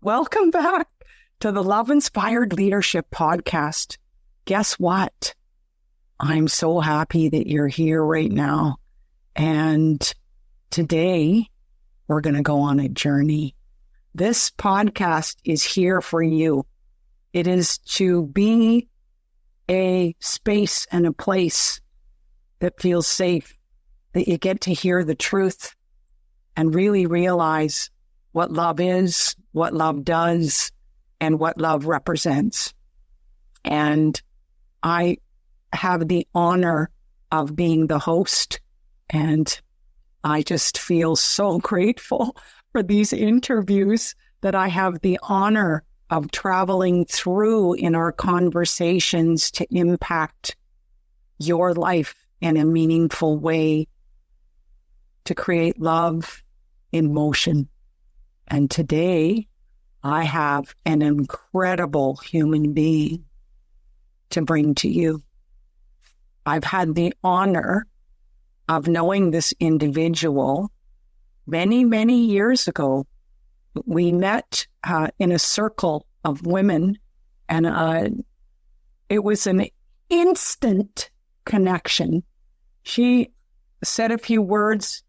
Welcome back to the Love Inspired Leadership Podcast. Guess what? I'm so happy that you're here right now. And today we're going to go on a journey. This podcast is here for you. It is to be a space and a place that feels safe, that you get to hear the truth and really realize what love is, what love does, and what love represents. And I have the honor of being the host, and I just feel so grateful for these interviews that I have the honor of traveling through in our conversations to impact your life in a meaningful way, to create love in motion. And today, I have an incredible human being to bring to you. I've had the honor of knowing this individual many, many years ago. We met in a circle of women, and it was an instant connection. She said a few words,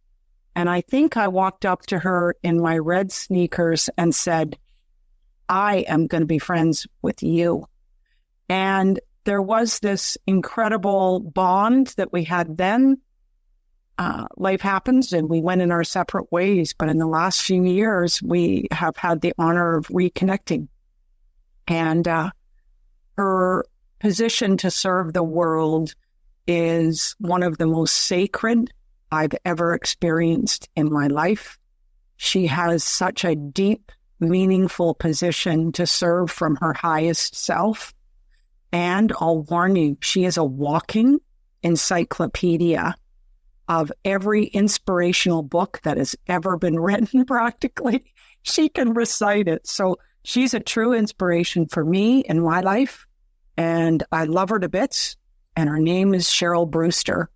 and I think I walked up to her in my red sneakers and said, I am going to be friends with you. And there was this incredible bond that we had then. Life happens and we went in our separate ways. But in the last few years, we have had the honor of reconnecting. And her position to serve the world is one of the most sacred I've ever experienced in my life. She has such a deep, meaningful position to serve from her highest self. And I'll warn you, she is a walking encyclopedia of every inspirational book that has ever been written, practically. She can recite it. So she's a true inspiration for me in my life. And I love her to bits. And her name is Cheryl Brewster.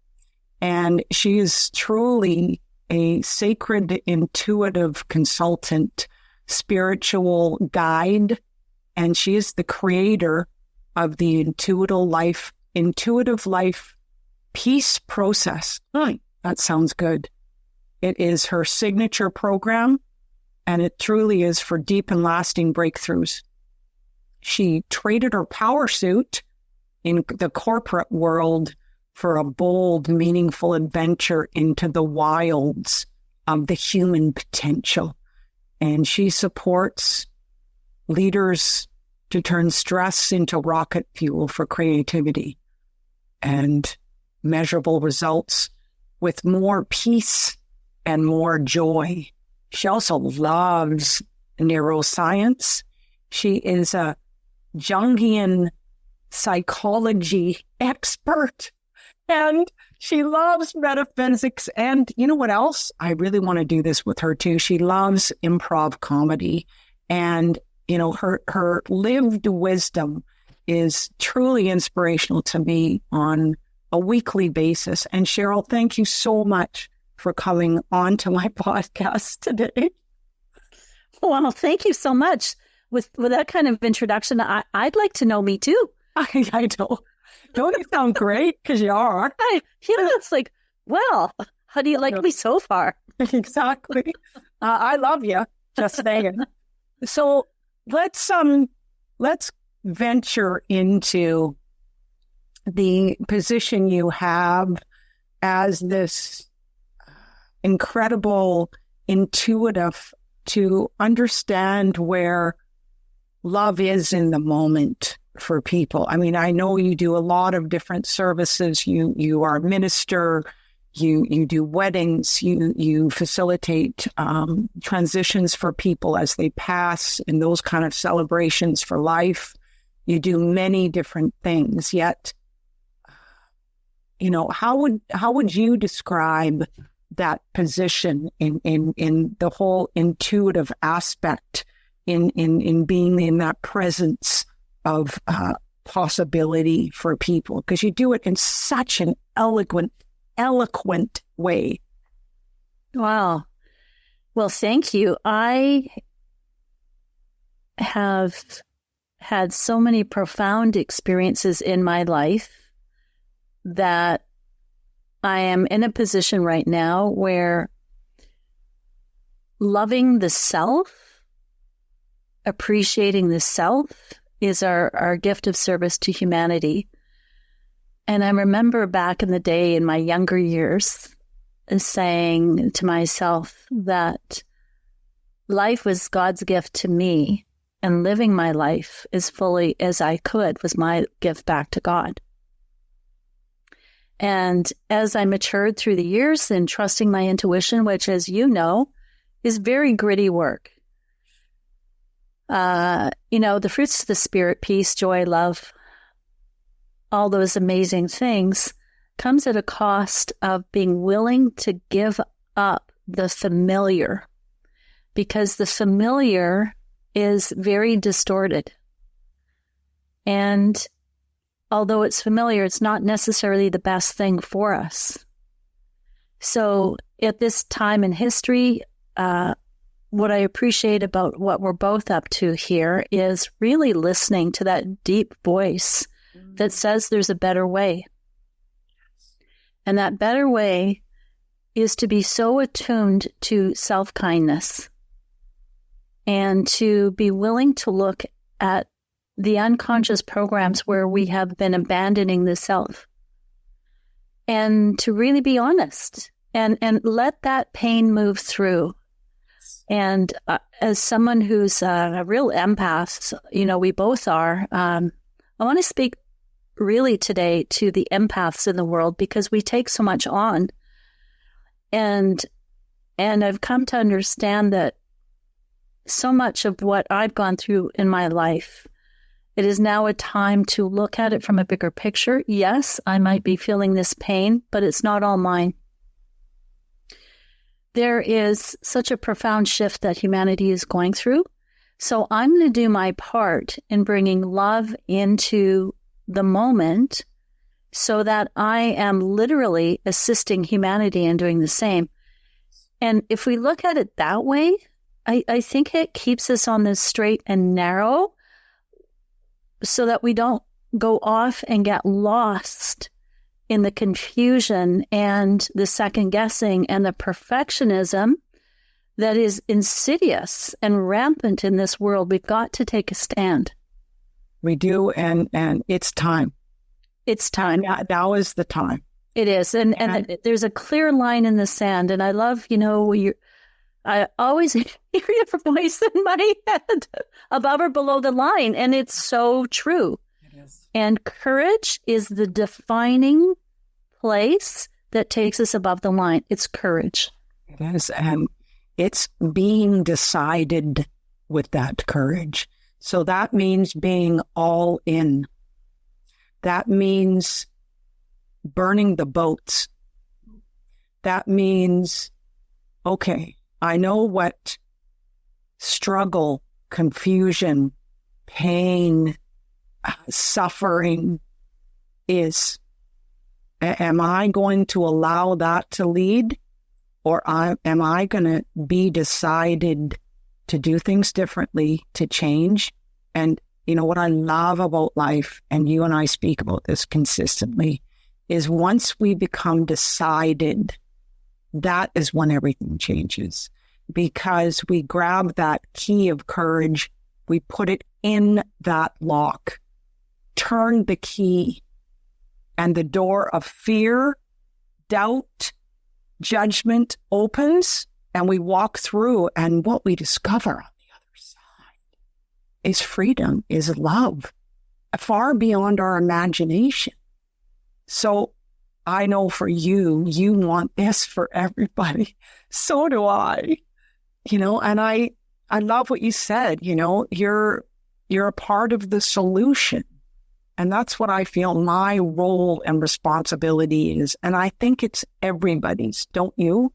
And she is truly a sacred, intuitive consultant, spiritual guide. And she is the creator of the intuitive life peace process. That sounds good. It is her signature program, and it truly is for deep and lasting breakthroughs. She traded her power suit in the corporate world for a bold, meaningful adventure into the wilds of the human potential. And she supports leaders to turn stress into rocket fuel for creativity and measurable results with more peace and more joy. She also loves neuroscience. She is a Jungian psychology expert, and she loves metaphysics. And you know what else? I really want to do this with her too. She loves improv comedy, and you know, her lived wisdom is truly inspirational to me on a weekly basis. And Cheryl, thank you so much for coming on to my podcast today. Well, thank you so much. With that kind of introduction, I'd like to know me too. I know. Don't you sound great? Because you are. It's like, well, how do you like me so far? Exactly. I love you. Just saying. So let's venture into the position you have as this incredible intuitive to understand where love is in the moment for people. I mean, I know you do a lot of different services. You are a minister, you do weddings, you facilitate transitions for people as they pass and those kind of celebrations for life. You do many different things, yet, you know, how would you describe that position in the whole intuitive aspect in being in that presence of possibility for people? Because you do it in such an eloquent way. Wow. Well, thank you. have had so many profound experiences in my life that I am in a position right now where loving the self, appreciating the self is our gift of service to humanity. And I remember back in the day in my younger years saying to myself that life was God's gift to me, and living my life as fully as I could was my gift back to God. And as I matured through the years and trusting my intuition, which, as you know, is very gritty work. The fruits of the Spirit, peace, joy, love, all those amazing things comes at a cost of being willing to give up the familiar, because the familiar is very distorted. And although it's familiar, it's not necessarily the best thing for us. So at this time in history, what I appreciate about what we're both up to here is really listening to that deep voice that says there's a better way. And that better way is to be so attuned to self-kindness and to be willing to look at the unconscious programs where we have been abandoning the self, and to really be honest and let that pain move through. And as someone who's a real empath, we both are, I want to speak really today to the empaths in the world, because we take so much on. And I've come to understand that so much of what I've gone through in my life, it is now a time to look at it from a bigger picture. Yes, I might be feeling this pain, but it's not all mine. There is such a profound shift that humanity is going through. So I'm going to do my part in bringing love into the moment so that I am literally assisting humanity in doing the same. And if we look at it that way, I think it keeps us on the straight and narrow so that we don't go off and get lost in the confusion and the second guessing and the perfectionism that is insidious and rampant in this world. We've got to take a stand. We do, and it's time. It's time. Now is the time. It is, and there's a clear line in the sand. And I love, I always hear your voice in my head, above or below the line, and it's so true. It is. And courage is the defining place that takes us above the line. It's courage. It is, and it's being decided with that courage. So that means being all in. That means burning the boats. That means, okay, I know what struggle, confusion, pain, suffering is. Am I going to allow that to lead? Or am I going to be decided to do things differently, to change? And what I love about life, and you and I speak about this consistently, is once we become decided, that is when everything changes. Because we grab that key of courage, we put it in that lock, turn the key, and the door of fear, doubt, judgment opens, and we walk through, and what we discover on the other side is freedom, is love, far beyond our imagination. So I know for you, you want this for everybody. So do I, and I love what you said, you're a part of the solution. And that's what I feel my role and responsibility is. And I think it's everybody's, don't you?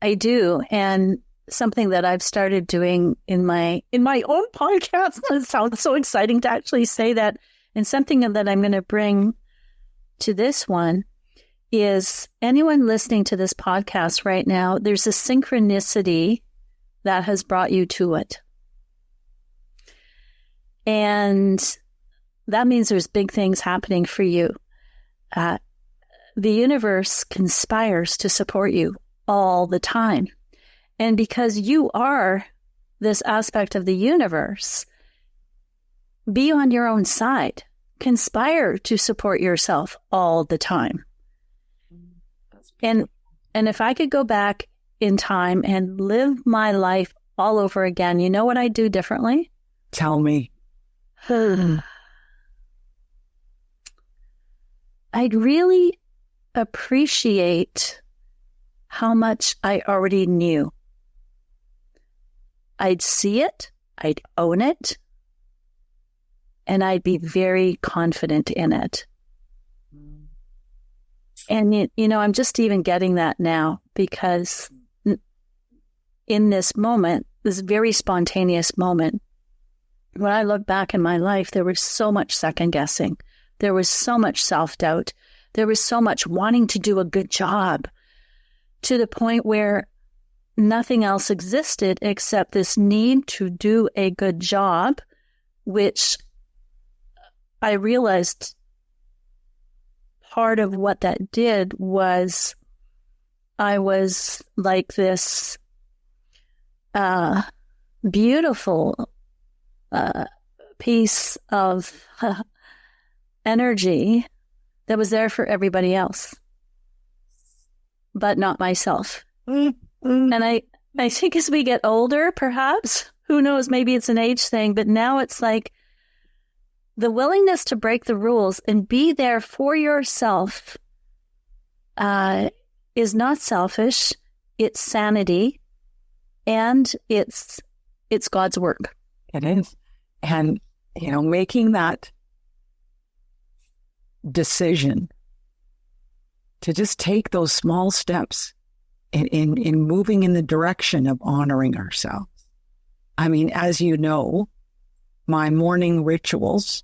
I do. And something that I've started doing in my own podcast, it sounds so exciting to actually say that, and something that I'm going to bring to this one is anyone listening to this podcast right now, there's a synchronicity that has brought you to it. And that means there's big things happening for you. The universe conspires to support you all the time. And because you are this aspect of the universe, be on your own side. Conspire to support yourself all the time. And if I could go back in time and live my life all over again, you know what I'd do differently? Tell me. I'd really appreciate how much I already knew. I'd see it, I'd own it, and I'd be very confident in it. And, you know, I'm just even getting that now because in this moment, this very spontaneous moment, when I look back in my life, there was so much second guessing. There was so much self-doubt. There was so much wanting to do a good job to the point where nothing else existed except this need to do a good job, which I realized part of what that did was I was like this beautiful piece of energy that was there for everybody else, but not myself. And I think as we get older, perhaps, who knows, maybe it's an age thing, but now it's like the willingness to break the rules and be there for yourself is not selfish. It's sanity, and it's God's work. It is. And, you know, making that decision to just take those small steps in moving in the direction of honoring ourselves. I mean, as you know, my morning rituals,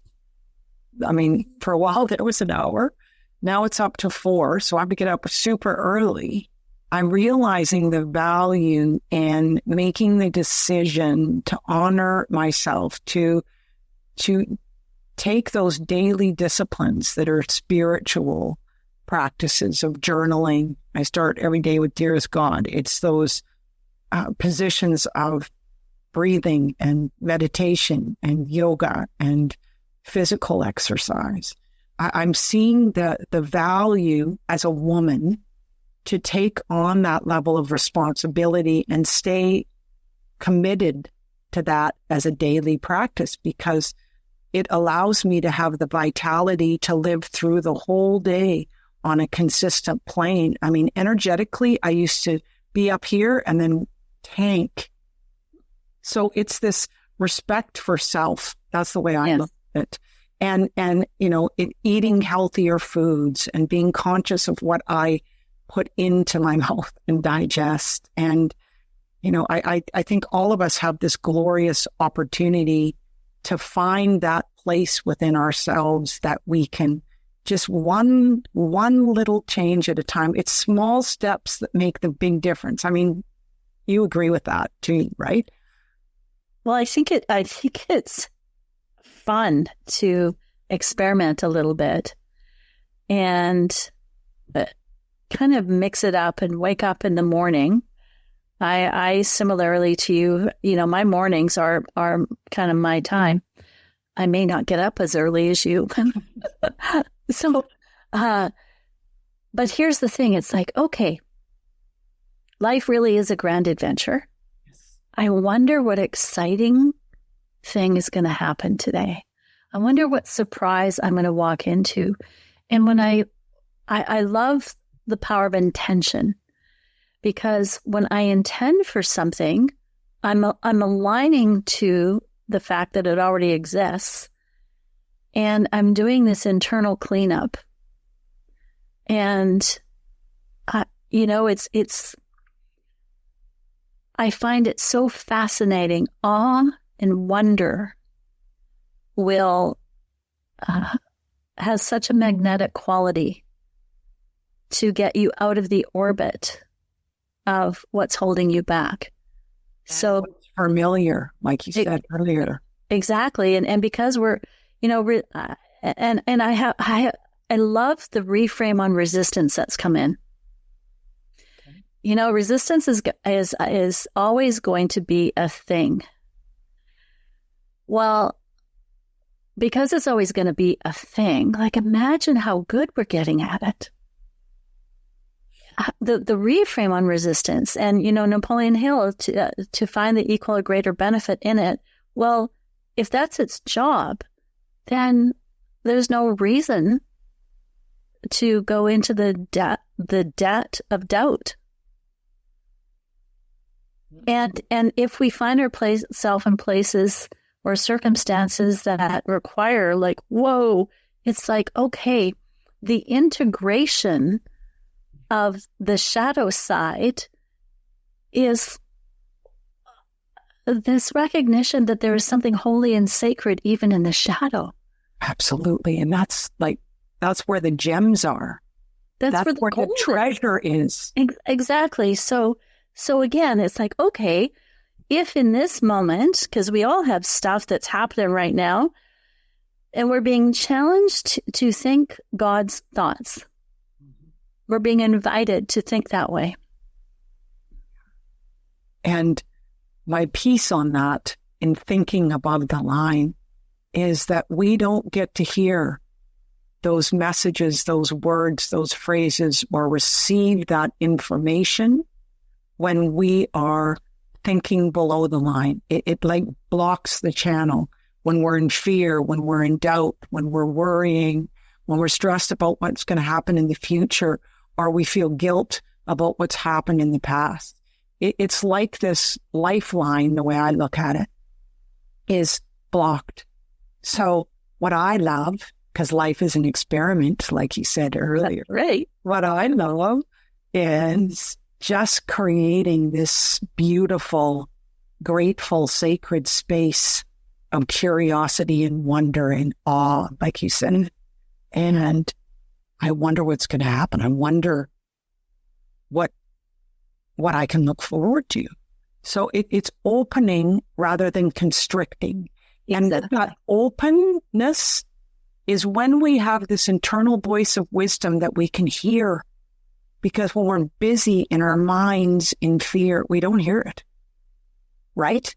I mean, for a while there was an hour. Now it's up to 4. So I have to get up super early. I'm realizing the value in making the decision to honor myself, to take those daily disciplines that are spiritual practices of journaling. I start every day with Dearest God. It's those positions of breathing and meditation and yoga and physical exercise. I'm seeing the value as a woman to take on that level of responsibility and stay committed to that as a daily practice, because it allows me to have the vitality to live through the whole day on a consistent plane. I mean, energetically, I used to be up here and then tank. So it's this respect for self. That's the way I look at it. And you know, eating healthier foods and being conscious of what I put into my mouth and digest. And, you know, I think all of us have this glorious opportunity to find that place within ourselves that we can just one little change at a time. It's small steps that make the big difference. I mean, you agree with that too, right? Well, I think it's fun to experiment a little bit and kind of mix it up and wake up in the morning. I similarly to you, you know, my mornings are kind of my time. I may not get up as early as you. So, but here's the thing. It's like, okay, life really is a grand adventure. I wonder what exciting thing is going to happen today. I wonder what surprise I'm going to walk into. And when I love the power of intention, because when I intend for something, I'm aligning to the fact that it already exists, and I'm doing this internal cleanup. And you know, it's I find it so fascinating. Awe and wonder has such a magnetic quality to get you out of the orbit of what's holding you back. So familiar, like you said earlier. Exactly. And because we're, and I love the reframe on resistance that's come in. Okay. Resistance is always going to be a thing. Well, because it's always going to be a thing, like imagine how good we're getting at it. The reframe on resistance and, Napoleon Hill to find the equal or greater benefit in it. Well, if that's its job, then there's no reason to go into the debt of doubt. And if we find ourselves in places or circumstances that require like, whoa, it's like, okay, the integration of the shadow side is this recognition that there is something holy and sacred even in the shadow. Absolutely. And that's where the gems are. That's where the treasure is. Exactly. So again, it's like, okay, if in this moment, because we all have stuff that's happening right now, and we're being challenged to think God's thoughts. We're being invited to think that way. And my piece on that in thinking above the line is that we don't get to hear those messages, those words, those phrases, or receive that information when we are thinking below the line. It like blocks the channel when we're in fear, when we're in doubt, when we're worrying, when we're stressed about what's going to happen in the future, or we feel guilt about what's happened in the past. It's like this lifeline, the way I look at it, is blocked. So what I love, because life is an experiment, like you said earlier, right? What I love is just creating this beautiful, grateful, sacred space of curiosity and wonder and awe, like you said. And I wonder what's going to happen. I wonder what I can look forward to. So it's opening rather than constricting. And that openness is when we have this internal voice of wisdom that we can hear. Because when we're busy in our minds in fear, we don't hear it. Right?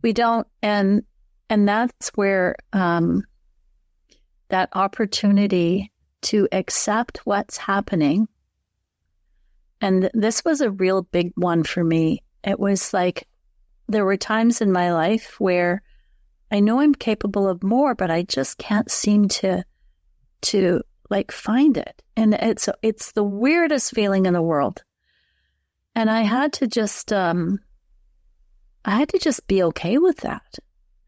We don't. And that's where that opportunity to accept what's happening. And this was a real big one for me. It was like, there were times in my life where I know I'm capable of more, but I just can't seem to like find it. And it's the weirdest feeling in the world. And I had to just be okay with that.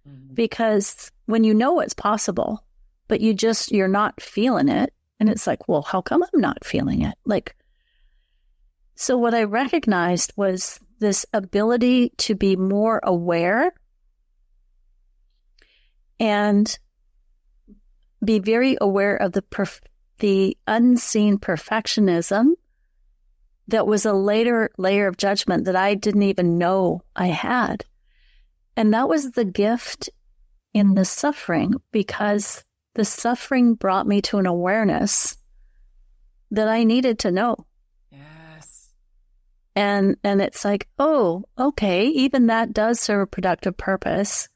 Mm-hmm. Because when you know it's possible, but you're not feeling it, and it's like, well, how come I'm not feeling it? Like, so what I recognized was this ability to be more aware and be very aware of the unseen perfectionism that was a later layer of judgment that I didn't even know I had. And that was the gift in the suffering, because the suffering brought me to an awareness that I needed to know. Yes. And it's like, oh, okay, even that does serve a productive purpose.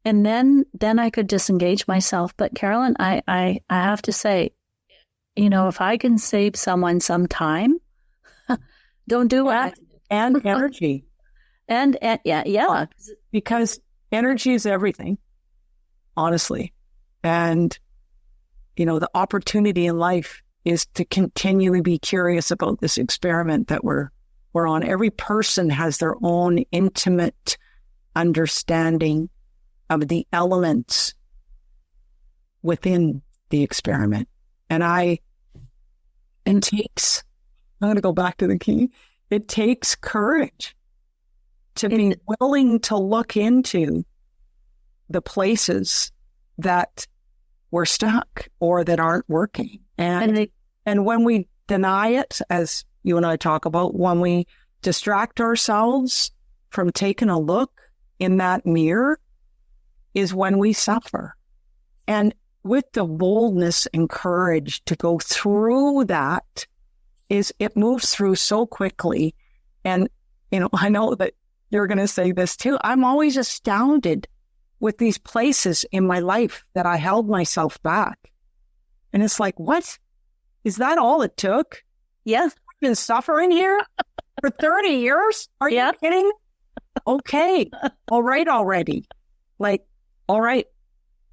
And then I could disengage myself. But Carolyn, I have to say, if I can save someone some time, don't do it. And energy. And yeah. Because energy is everything, honestly. And, the opportunity in life is to continually be curious about this experiment that we're on. Every person has their own intimate understanding of the elements within the experiment. And I'm going to go back to the key. It takes courage to be willing to look into the places that we're stuck or that aren't working. And when we deny it, as you and I talk about, when we distract ourselves from taking a look in that mirror is when we suffer. And with the boldness and courage to go through that, it moves through so quickly. And, I know that you're going to say this too. I'm always astounded with these places in my life that I held myself back. And it's like, what? Is that all it took? Yeah. I've been suffering here for 30 years? Are you kidding? Okay. All right already. All right.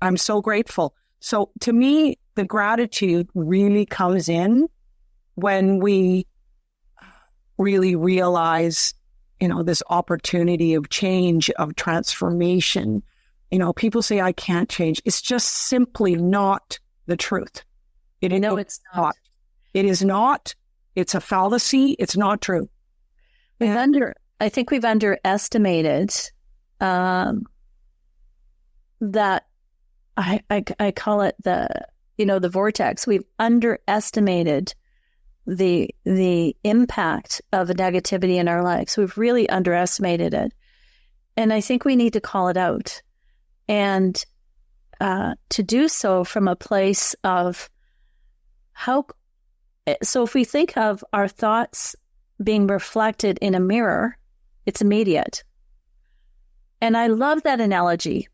I'm so grateful. So to me, the gratitude really comes in when we really realize, this opportunity of change, of transformation. People say, I can't change. It's just simply not the truth. It's not. It is not. It's a fallacy. It's not true. I think we've underestimated that. I call it the vortex. We've underestimated the impact of negativity in our lives. We've really underestimated it. And I think we need to call it out. And to do so from a place of so if we think of our thoughts being reflected in a mirror, it's immediate. And I love that analogy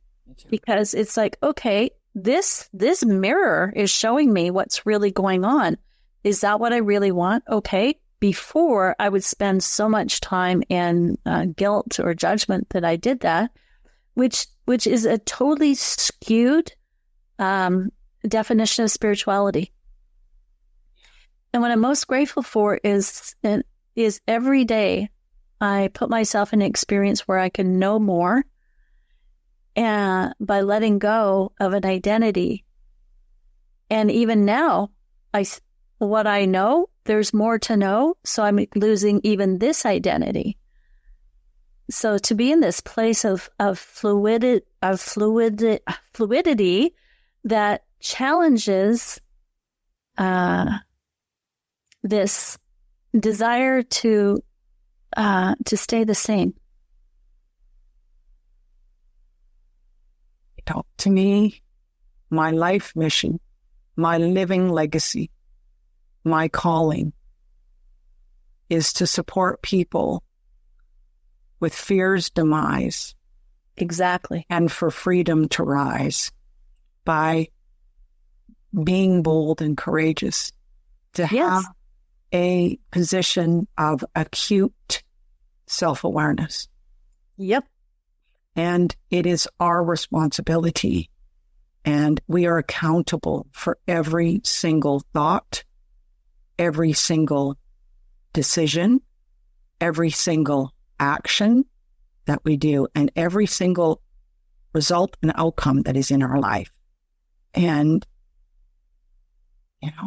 because it's like, okay, this mirror is showing me what's really going on. Is that what I really want? Okay. Before, I would spend so much time in guilt or judgment that I did that, which is a totally skewed definition of spirituality. And what I'm most grateful for is every day I put myself in an experience where I can know more, and by letting go of an identity. And even now, what I know, there's more to know, so I'm losing even this identity. So to be in this place of fluidity that challenges this desire to stay the same. To me, my life mission, my living legacy, my calling is to support people with fear's demise. Exactly. And for freedom to rise by being bold and courageous, to have a position of acute self-awareness. Yep. And it is our responsibility, and we are accountable for every single thought, every single decision, every single action that we do, and every single result and outcome that is in our life. And,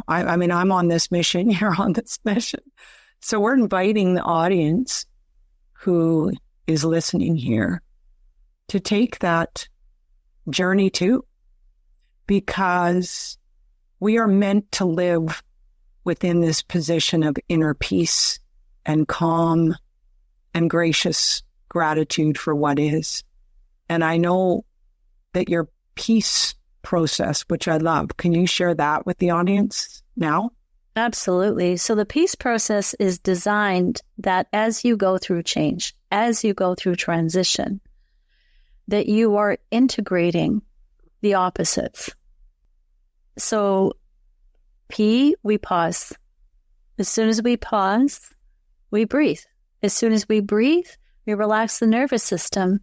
I mean, I'm on this mission, you're on this mission. So we're inviting the audience who is listening here to take that journey too, because we are meant to live within this position of inner peace and calm and gracious gratitude for what is. And I know that your peace process, which I love, can you share that with the audience now? Absolutely. So the peace process is designed that as you go through change, as you go through transition, that you are integrating the opposites. So P, we pause. As soon as we pause, we breathe. As soon as we breathe, we relax the nervous system.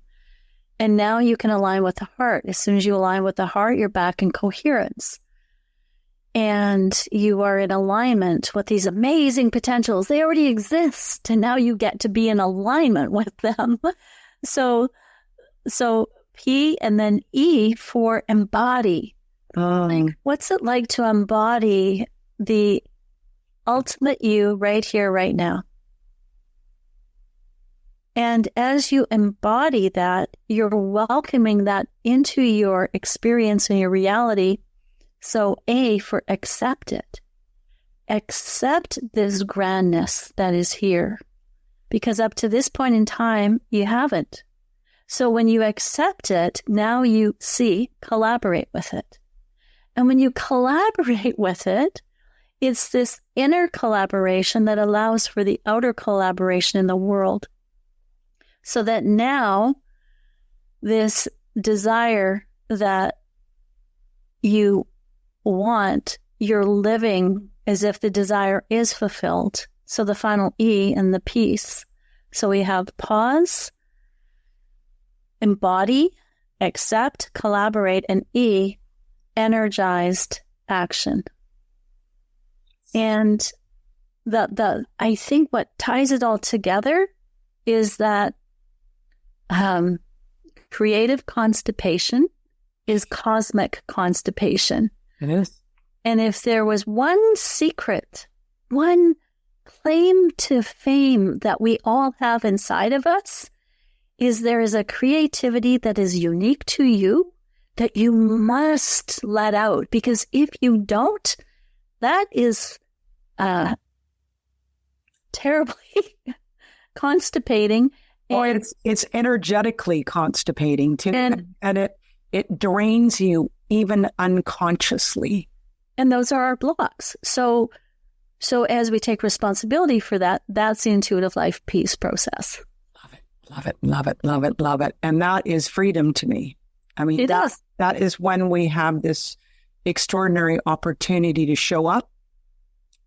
And now you can align with the heart. As soon as you align with the heart, you're back in coherence. And you are in alignment with these amazing potentials. They already exist. And now you get to be in alignment with them. So P and then E for embody. Like, what's it like to embody the ultimate you right here, right now? And as you embody that, you're welcoming that into your experience and your reality. So A for accept it. Accept this grandness that is here. Because up to this point in time, you haven't. So when you accept it, now you collaborate with it. And when you collaborate with it, it's this inner collaboration that allows for the outer collaboration in the world. So that now this desire that you want, you're living as if the desire is fulfilled. So the final E in the peace. So we have pause, embody, accept, collaborate, and E, energized action. And I think what ties it all together is that creative constipation is cosmic constipation. It is. And if there was one secret, one claim to fame that we all have inside of us, is there is a creativity that is unique to you that you must let out. Because if you don't, that is terribly constipating. And it's energetically constipating too. And it drains you even unconsciously. And those are our blocks. So as we take responsibility for that, that's the intuitive life peace process. Love it, love it, love it, love it. And that is freedom to me. I mean, that is when we have this extraordinary opportunity to show up,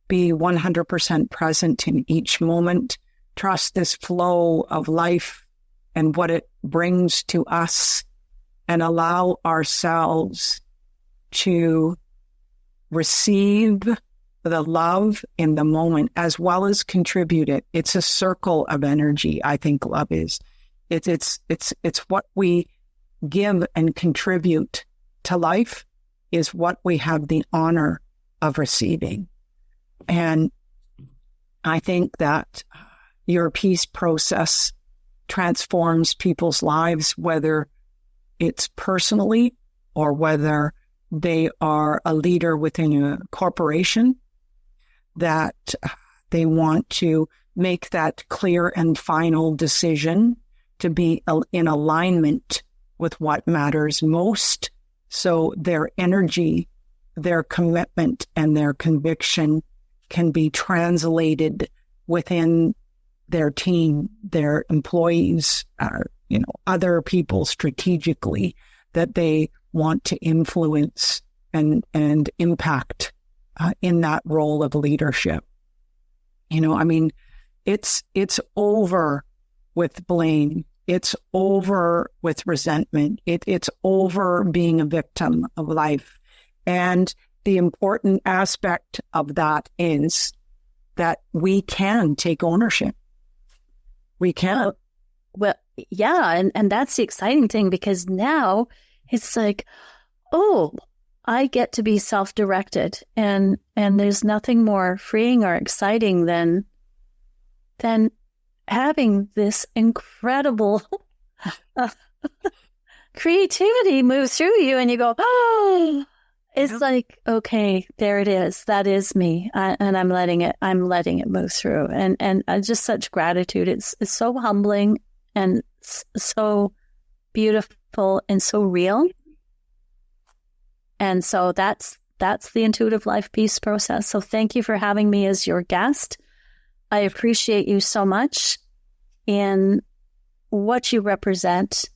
be 100% present in each moment, trust this flow of life and what it brings to us, and allow ourselves to receive the love in the moment as well as contribute it. It's a circle of energy. I think love is. It's what we give and contribute to life is what we have the honor of receiving. And I think that your peace process transforms people's lives, whether it's personally or whether they are a leader within a corporation, that they want to make that clear and final decision to be in alignment with what matters most. So their energy, their commitment, and their conviction can be translated within their team, their employees, other people strategically that they want to influence and impact in that role of leadership. It's over with blame. It's over with resentment. It's over being a victim of life. And the important aspect of that is that we can take ownership. We can. Well, yeah. And that's the exciting thing, because now it's like, oh, I get to be self-directed, and there's nothing more freeing or exciting than having this incredible creativity move through you, and you go, oh, it's like, okay, there it is. That is me, and I'm letting it move through, and just such gratitude. It's so humbling and so beautiful and so real. And so that's the intuitive life peace process. So thank you for having me as your guest. I appreciate you so much in what you represent,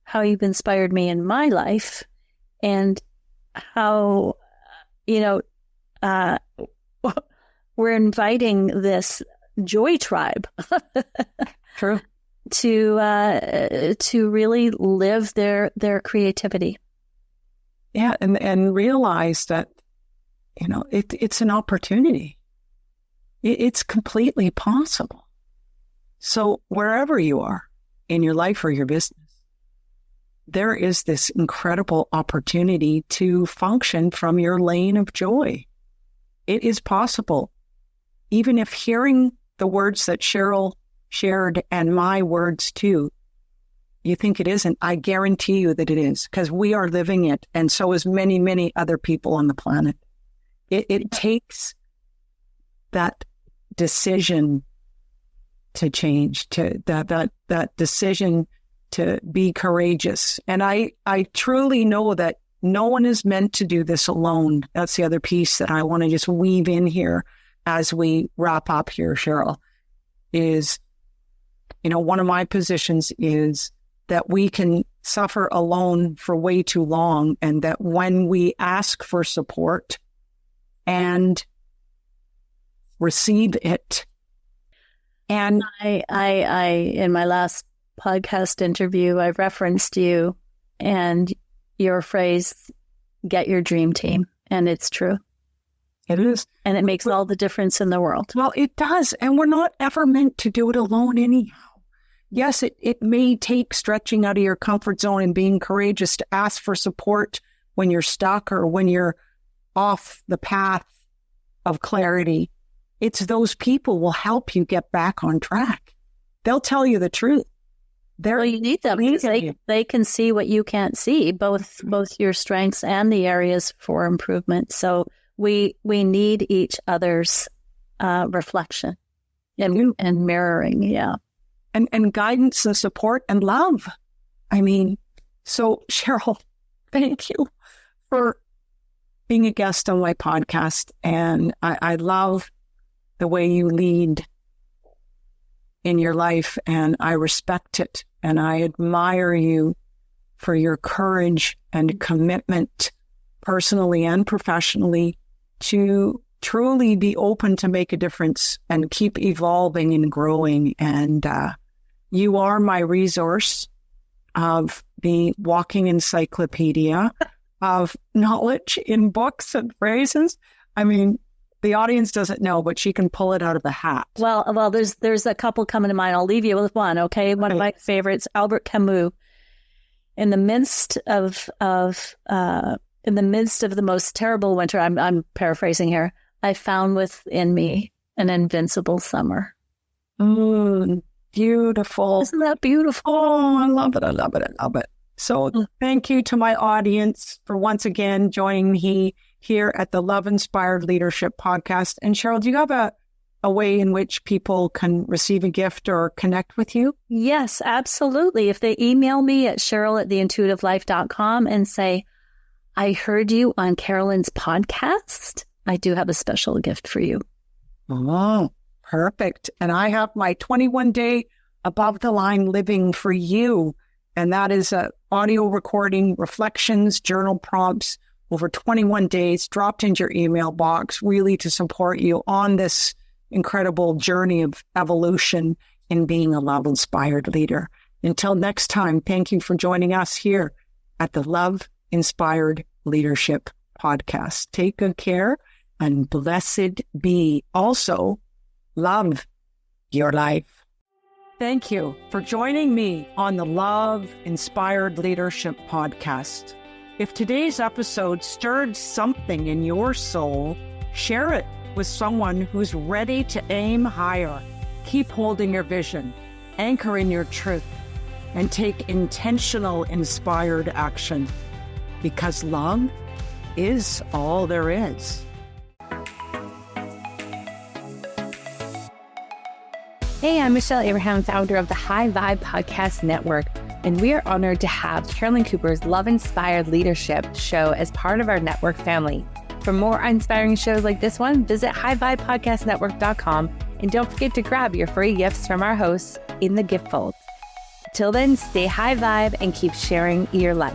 how you've inspired me in my life, and how, we're inviting this joy tribe True. to really live their creativity. Yeah, and realize that, it's an opportunity. It's completely possible. So wherever you are in your life or your business, there is this incredible opportunity to function from your lane of joy. It is possible. Even if hearing the words that Cheryl shared and my words too, you think it isn't, I guarantee you that it is, because we are living it, and so is many, many other people on the planet. It takes that decision to change, to that decision to be courageous. And I truly know that no one is meant to do this alone. That's the other piece that I want to just weave in here as we wrap up here, Cheryl, is, one of my positions is that we can suffer alone for way too long, and that when we ask for support and receive it. And I in my last podcast interview, I referenced you and your phrase, get your dream team. And it's true. It is. And it makes all the difference in the world. Well, it does. And we're not ever meant to do it alone anyhow. Yes, it may take stretching out of your comfort zone and being courageous to ask for support when you're stuck or when you're off the path of clarity. It's those people will help you get back on track. They'll tell you the truth. Well, you need them because they can see what you can't see, both your strengths and the areas for improvement. So we need each other's reflection and mirroring. Yeah. And guidance and support and love. So Cheryl, thank you for being a guest on my podcast. And I love the way you lead in your life, and I respect it. And I admire you for your courage and commitment, personally and professionally, to truly be open to make a difference and keep evolving and growing. And you are my resource of the walking encyclopedia of knowledge in books and phrases. The audience doesn't know, but she can pull it out of the hat. Well, there's a couple coming to mind. I'll leave you with one, okay? One of my favorites, Albert Camus. In the midst of the most terrible winter, I'm paraphrasing here, I found within me an invincible summer. Beautiful. Isn't that beautiful? Oh, I love it. I love it. I love it. So thank you to my audience for once again joining me here at the Love Inspired Leadership Podcast. And Cheryl, do you have a way in which people can receive a gift or connect with you? Yes, absolutely. If they email me at Cheryl@theintuitivelife.com and say, I heard you on Carolyn's podcast, I do have a special gift for you. Oh, perfect. And I have my 21-day above the line living for you. And that is a audio recording, reflections, journal prompts over 21 days dropped into your email box, really to support you on this incredible journey of evolution in being a love-inspired leader. Until next time, thank you for joining us here at the Love Inspired Leadership Podcast. Take good care and blessed be. Also, love your life. Thank you for joining me on the Love Inspired Leadership Podcast. If today's episode stirred something in your soul, share it with someone who's ready to aim higher. Keep holding your vision, anchor in your truth, and take intentional, inspired action, because love is all there is. Hey, I'm Michelle Abraham, founder of the High Vibe Podcast Network, and we are honored to have Carolyn Cooper's Love Inspired Leadership show as part of our network family. For more inspiring shows like this one, visit highvibepodcastnetwork.com, and don't forget to grab your free gifts from our hosts in the gift folds. Till then, stay high vibe and keep sharing your life.